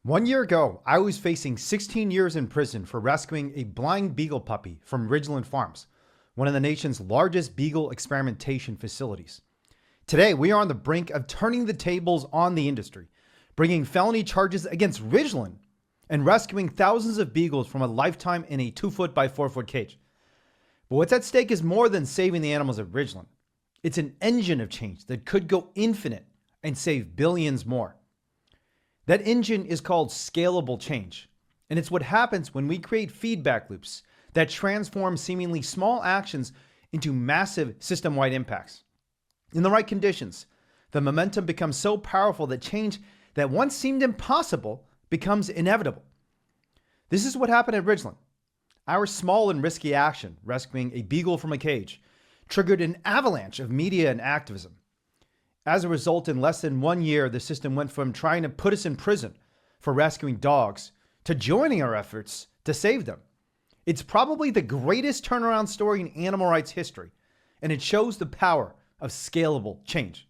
1 year ago, I was facing 16 years in prison for rescuing a blind beagle puppy from Ridgeland Farms, one of the nation's largest beagle experimentation facilities. Today, we are on the brink of turning the tables on the industry, bringing felony charges against Ridgeland and rescuing thousands of beagles from a lifetime in a 2-foot by 4-foot cage. But what's at stake is more than saving the animals at Ridgeland. It's an engine of change that could go infinite and save billions more. That engine is called scalable change, and it's what happens when we create feedback loops that transform seemingly small actions into massive system-wide impacts. In the right conditions, the momentum becomes so powerful that change that once seemed impossible becomes inevitable. This is what happened at Ridgeland. Our small and risky action, rescuing a beagle from a cage, triggered an avalanche of media and activism. As a result, in less than 1 year, the system went from trying to put us in prison for rescuing dogs to joining our efforts to save them. It's probably the greatest turnaround story in animal rights history, and it shows the power of scalable change.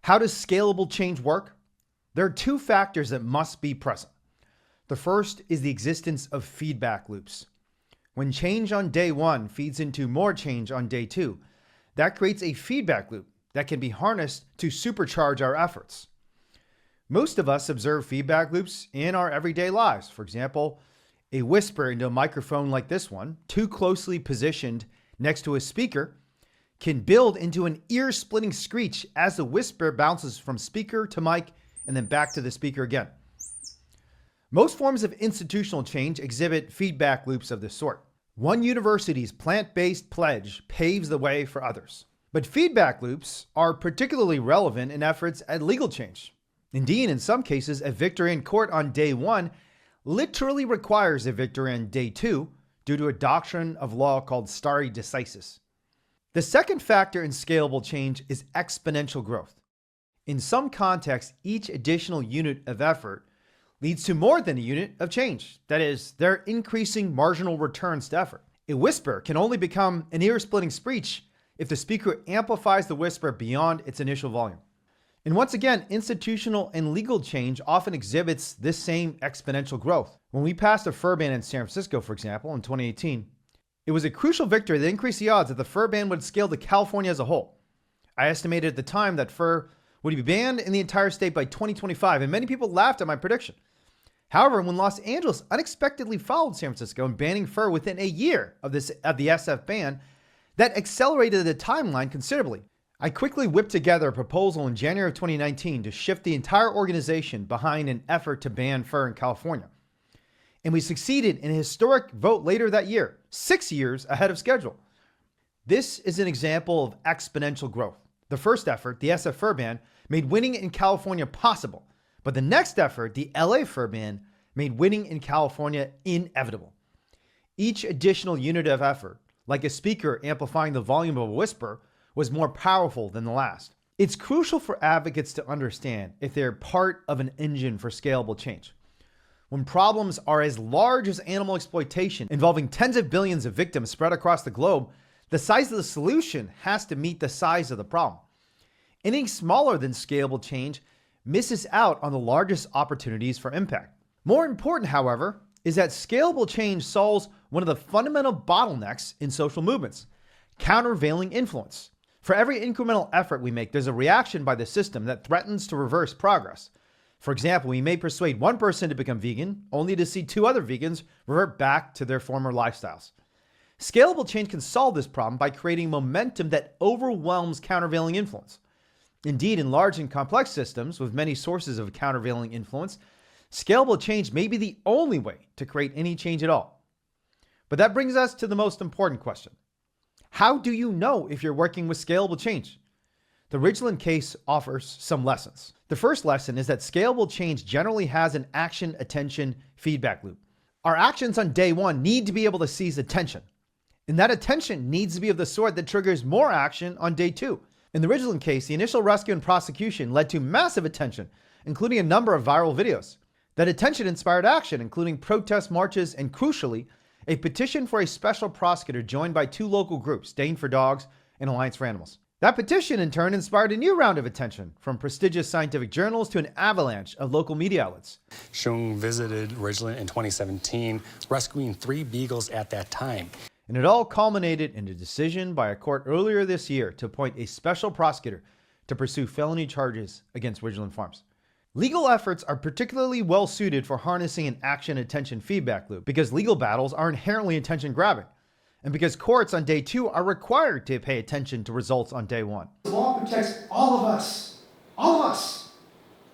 How does scalable change work? There are two factors that must be present. The first is the existence of feedback loops. When change on day one feeds into more change on day two, that creates a feedback loop that can be harnessed to supercharge our efforts. Most of us observe feedback loops in our everyday lives. For example, a whisper into a microphone like this one, too closely positioned next to a speaker, can build into an ear-splitting screech as the whisper bounces from speaker to mic and then back to the speaker again. Most forms of institutional change exhibit feedback loops of this sort. One university's plant-based pledge paves the way for others. But feedback loops are particularly relevant in efforts at legal change. Indeed, in some cases, a victory in court on day one literally requires a victory on day two due to a doctrine of law called stare decisis. The second factor in scalable change is exponential growth. In some contexts, each additional unit of effort leads to more than a unit of change. That is, they're increasing marginal returns to effort. A whisper can only become an ear-splitting screech if the speaker amplifies the whisper beyond its initial volume. And once again, institutional and legal change often exhibits this same exponential growth. When we passed a fur ban in San Francisco, for example, in 2018, it was a crucial victory that increased the odds that the fur ban would scale to California as a whole. I estimated at the time that fur would be banned in the entire state by 2025, and many people laughed at my prediction. However, when Los Angeles unexpectedly followed San Francisco in banning fur within a year of the SF ban, that accelerated the timeline considerably. I quickly whipped together a proposal in January of 2019 to shift the entire organization behind an effort to ban fur in California. And we succeeded in a historic vote later that year, 6 years ahead of schedule. This is an example of exponential growth. The first effort, the SF fur ban, made winning in California possible. But the next effort, the LA fur ban, made winning in California inevitable. Each additional unit of effort, like a speaker amplifying the volume of a whisper, was more powerful than the last. It's crucial for advocates to understand if they're part of an engine for scalable change. When problems are as large as animal exploitation, involving tens of billions of victims spread across the globe, the size of the solution has to meet the size of the problem. Anything smaller than scalable change misses out on the largest opportunities for impact. More important, however, is that scalable change solves one of the fundamental bottlenecks in social movements: countervailing influence. For every incremental effort we make, there's a reaction by the system that threatens to reverse progress. For example, we may persuade one person to become vegan, only to see 2 other vegans revert back to their former lifestyles. Scalable change can solve this problem by creating momentum that overwhelms countervailing influence. Indeed, in large and complex systems with many sources of countervailing influence, scalable change may be the only way to create any change at all. But that brings us to the most important question. How do you know if you're working with scalable change? The Ridgeland case offers some lessons. The first lesson is that scalable change generally has an action-attention feedback loop. Our actions on day one need to be able to seize attention. And that attention needs to be of the sort that triggers more action on day two. In the Ridgeland case, the initial rescue and prosecution led to massive attention, including a number of viral videos. That attention inspired action, including protest marches and, crucially, a petition for a special prosecutor joined by 2 local groups, Dane for Dogs and Alliance for Animals. That petition, in turn, inspired a new round of attention, from prestigious scientific journals to an avalanche of local media outlets. Hsiung visited Ridgeland in 2017, rescuing 3 beagles at that time. And it all culminated in a decision by a court earlier this year to appoint a special prosecutor to pursue felony charges against Ridgeland Farms. Legal efforts are particularly well suited for harnessing an action-attention feedback loop because legal battles are inherently attention-grabbing, and because courts on day 2 are required to pay attention to results on day 1. The law protects all of us. All of us.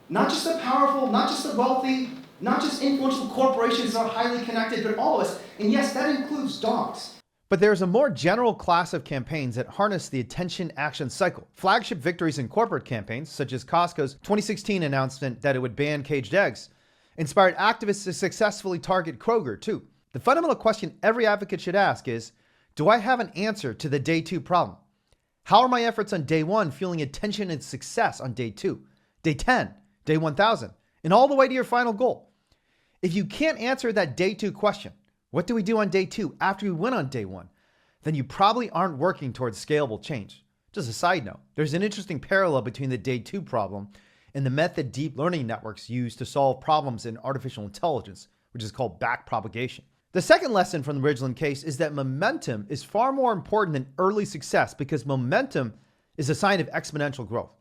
Not just the powerful, not just the wealthy, not just influential corporations that are highly connected, but all of us. And yes, that includes dogs. But there's a more general class of campaigns that harness the attention-action cycle. Flagship victories in corporate campaigns, such as Costco's 2016 announcement that it would ban caged eggs, inspired activists to successfully target Kroger, too. The fundamental question every advocate should ask is, do I have an answer to the day 2 problem? How are my efforts on day 1 fueling attention and success on day 2, day 10, day 1000, and all the way to your final goal? If you can't answer that day 2 question, what do we do on day 2 after we win on day 1? Then you probably aren't working towards scalable change. Just a side note, there's an interesting parallel between the day 2 problem and the method deep learning networks use to solve problems in artificial intelligence, which is called backpropagation. The second lesson from the Ridgeland case is that momentum is far more important than early success because momentum is a sign of exponential growth.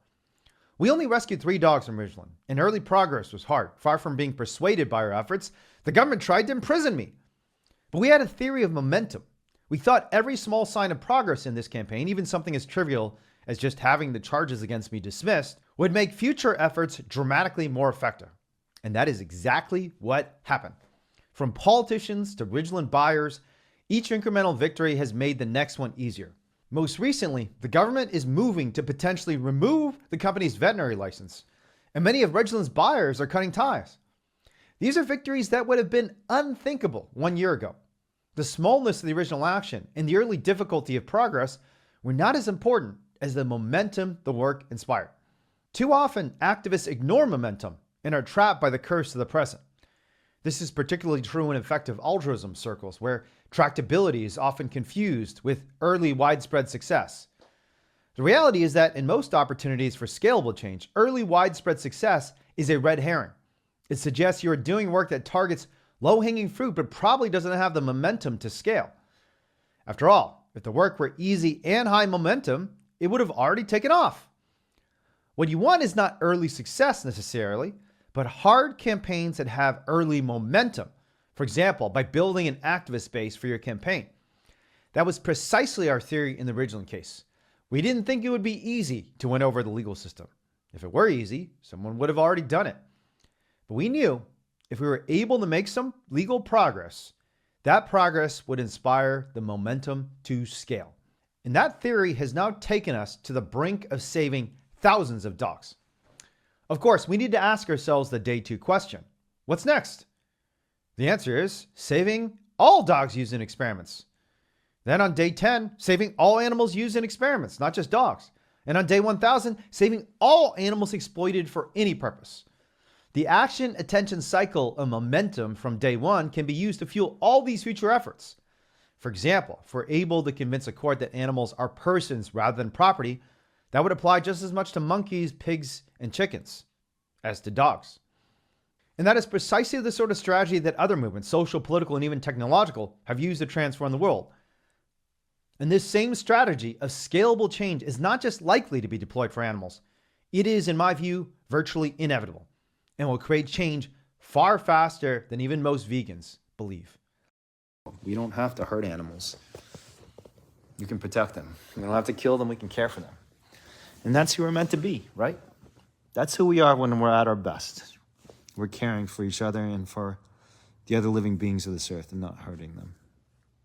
We only rescued 3 dogs from Ridgeland, and early progress was hard. Far from being persuaded by our efforts, the government tried to imprison me. But we had a theory of momentum. We thought every small sign of progress in this campaign, even something as trivial as just having the charges against me dismissed, would make future efforts dramatically more effective. And that is exactly what happened. From politicians to Ridgeland buyers, each incremental victory has made the next one easier. Most recently, the government is moving to potentially remove the company's veterinary license, and many of Ridgeland's buyers are cutting ties. These are victories that would have been unthinkable 1 year ago. The smallness of the original action and the early difficulty of progress were not as important as the momentum the work inspired. Too often, activists ignore momentum and are trapped by the curse of the present. This is particularly true in effective altruism circles, where tractability is often confused with early widespread success. The reality is that in most opportunities for scalable change, early widespread success is a red herring. It suggests you are doing work that targets low-hanging fruit but probably doesn't have the momentum to scale. After all, if the work were easy and high momentum, it would have already taken off. What you want is not early success necessarily, but hard campaigns that have early momentum. For example, by building an activist base for your campaign. That was precisely our theory in the Ridgeland case. We didn't think it would be easy to win over the legal system. If it were easy, someone would have already done it. But we knew if we were able to make some legal progress, that progress would inspire the momentum to scale. And that theory has now taken us to the brink of saving thousands of dogs. Of course, we need to ask ourselves the day 2 question. What's next? The answer is saving all dogs used in experiments. Then on day 10, saving all animals used in experiments, not just dogs. And on day 1000, saving all animals exploited for any purpose. The action-attention cycle of momentum from day 1 can be used to fuel all these future efforts. For example, if we're able to convince a court that animals are persons rather than property, that would apply just as much to monkeys, pigs, and chickens as to dogs. And that is precisely the sort of strategy that other movements, social, political, and even technological, have used to transform the world. And this same strategy of scalable change is not just likely to be deployed for animals. It is, in my view, virtually inevitable, and will create change far faster than even most vegans believe. We don't have to hurt animals. You can protect them. We don't have to kill them, we can care for them. And that's who we're meant to be, right? That's who we are when we're at our best. We're caring for each other and for the other living beings of this earth and not hurting them.